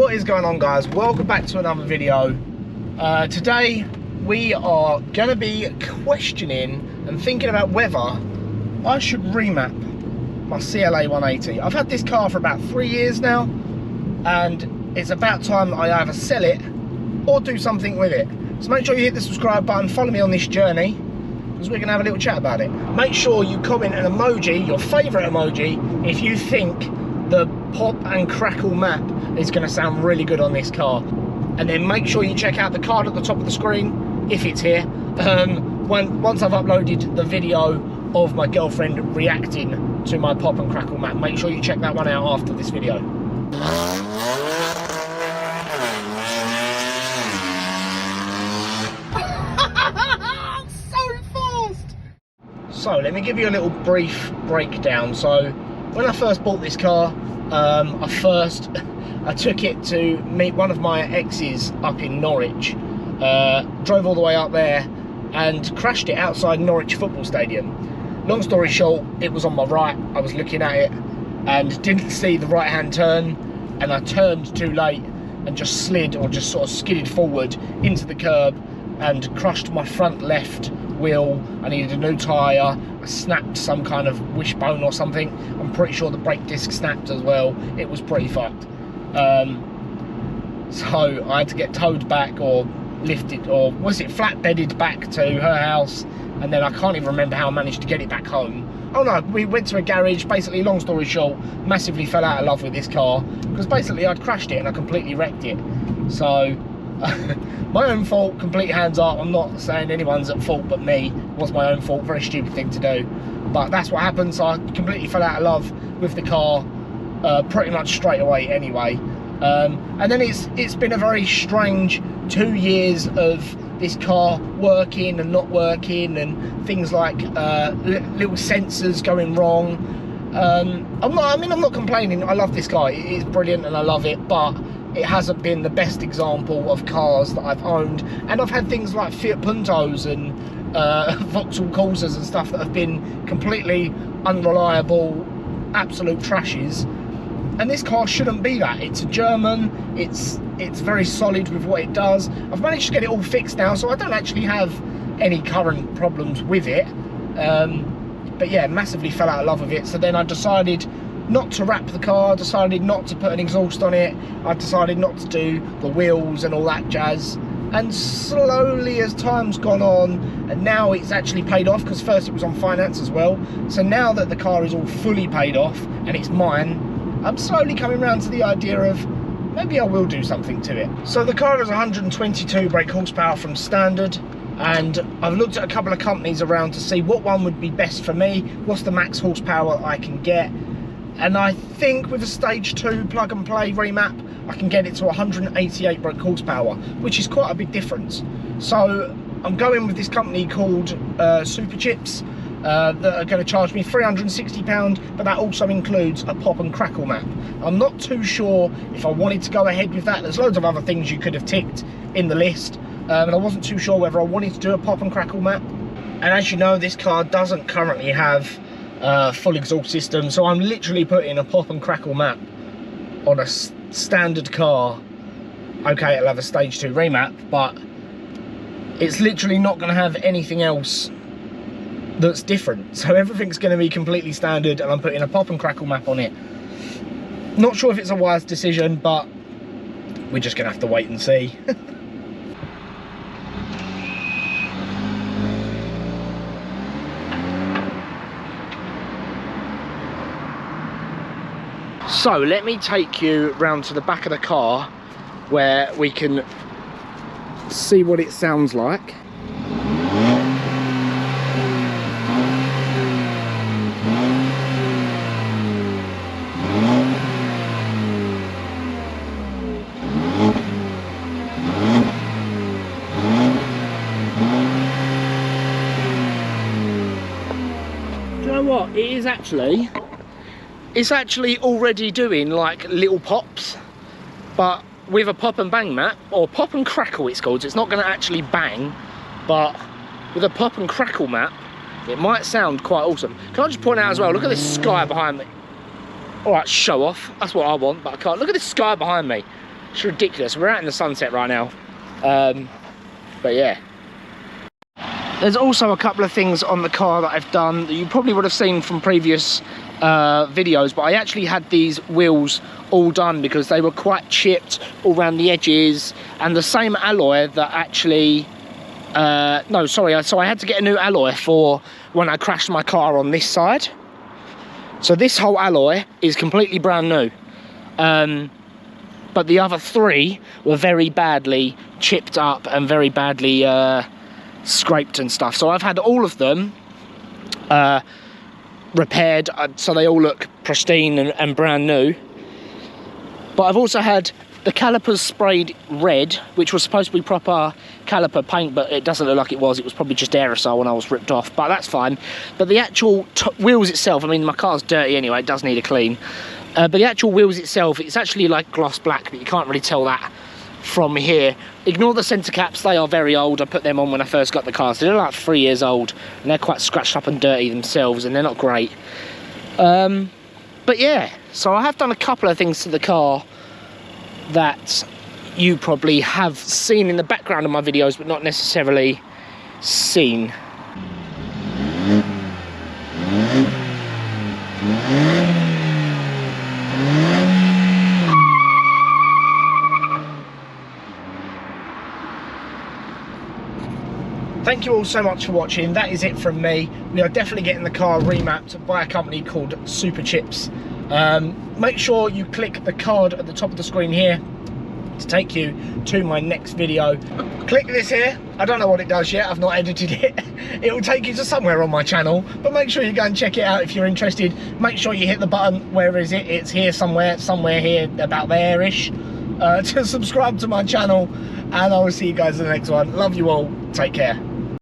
What is going on, guys? Welcome back to another video. Today we are going to be questioning and thinking about whether I should remap my CLA 180. I've had this car for about 3 years now, and it's about time that I either sell it or do something with it. So make sure you hit the subscribe button, follow me on this journey, because we're going to have a little chat about it. Make sure you comment an emoji, your favourite emoji, if you think the Pop and Crackle map is going to sound really good on this car. And then make sure you check out the card at the top of the screen, if it's here, once I've uploaded the video of my girlfriend reacting to my Pop and Crackle map. Make sure you check that one out after this video. So let me give you a little brief breakdown. So when I first bought this car, I took it to meet one of my exes up in Norwich, drove all the way up there and crashed it outside Norwich football stadium. Long story short, it was on my right, I was looking at it and didn't see the right hand turn, and I turned too late and just slid, or just sort of skidded forward into the curb and crushed my front left wheel. I needed a new tyre. I snapped some kind of wishbone or something. I'm pretty sure the brake disc snapped as well. It was pretty fucked. So I had to get towed back, or lifted, or was it flatbedded back to her house, and then I can't even remember how I managed to get it back home. Oh no, we went to a garage. Basically, long story short, massively fell out of love with this car, because basically I'd crashed it and I completely wrecked it. So my own fault, complete hands up. I'm not saying anyone's at fault but me. It was my own fault, very stupid thing to do, but that's what happened. So I completely fell out of love with the car pretty much straight away anyway. And then it's been a very strange 2 years of this car working and not working, and things like little sensors going wrong. I'm not complaining. I love this car. It is brilliant and I love it, but it hasn't been the best example of cars that I've owned. And I've had things like Fiat Puntos and Vauxhall Corsas and stuff that have been completely unreliable, absolute trashes. And this car shouldn't be that. It's a German, it's very solid with what it does. I've managed to get it all fixed now, so I don't actually have any current problems with it. But yeah, massively fell out of love with it. So then I decided not to wrap the car, decided not to put an exhaust on it, I decided not to do the wheels and all that jazz. And slowly as time's gone on, and now it's actually paid off, because first it was on finance as well. So now that the car is all fully paid off and it's mine, I'm slowly coming around to the idea of maybe I will do something to it. So the car has 122 brake horsepower from standard, and I've looked at a couple of companies around to see what one would be best for me, what's the max horsepower I can get. And I think with a stage 2 plug and play remap, I can get it to 188 brake horsepower, which is quite a big difference. So I'm going with this company called Superchips, that are going to charge me £360, but that also includes a Pop and Crackle map. I'm not too sure if I wanted to go ahead with that. There's loads of other things you could have ticked in the list, and I wasn't too sure whether I wanted to do a Pop and Crackle map. And as you know, this car doesn't currently have full exhaust system, so I'm literally putting a Pop and Crackle map on a standard car. Okay, it'll have a stage 2 remap, but it's literally not going to have anything else that's different. So everything's going to be completely standard, and I'm putting a Pop and Crackle map on it. Not sure if it's a wise decision, but we're just going to have to wait and see. So let me take you round to the back of the car where we can see what it sounds like. Do you know what? It's actually already doing like little pops, but with a pop and bang map, or pop and crackle it's called. It's not going to actually bang, but with a pop and crackle map, it might sound quite awesome. Can I just point out as well, look at this sky behind me. All right, show off, that's what I want, but I can't. Look at this sky behind me. It's ridiculous. We're out in the sunset right now. But yeah. There's also a couple of things on the car that I've done that you probably would have seen from previous videos, but I actually had these wheels all done because they were quite chipped all around the edges, and the same alloy that actually so I had to get a new alloy for when I crashed my car on this side. So this whole alloy is completely brand new, but the other three were very badly chipped up and very badly scraped and stuff. So I've had all of them repaired, so they all look pristine and brand new. But I've also had the calipers sprayed red, which was supposed to be proper caliper paint, but it doesn't look like it was. It was probably just aerosol when I was ripped off, but that's fine. But the actual wheels itself, I mean, my car's dirty anyway, it does need a clean. But the actual wheels itself, it's actually like gloss black, but you can't really tell that from here. Ignore the centre caps, they are very old. I put them on when I first got the car, so they're like 3 years old, and they're quite scratched up and dirty themselves, and they're not great. But yeah, so I have done a couple of things to the car that you probably have seen in the background of my videos, but not necessarily seen. Thank you all so much for watching. That is it from me. We are definitely getting the car remapped by a company called Superchips. Make sure you click the card at the top of the screen here to take you to my next video. Click this here. I don't know what it does yet, I've not edited it. It will take you to somewhere on my channel, but make sure you go and check it out if you're interested. Make sure you hit the button. Where is it? It's here somewhere here, about there-ish, to subscribe to my channel, and I will see you guys in the next one. Love you all. Take care.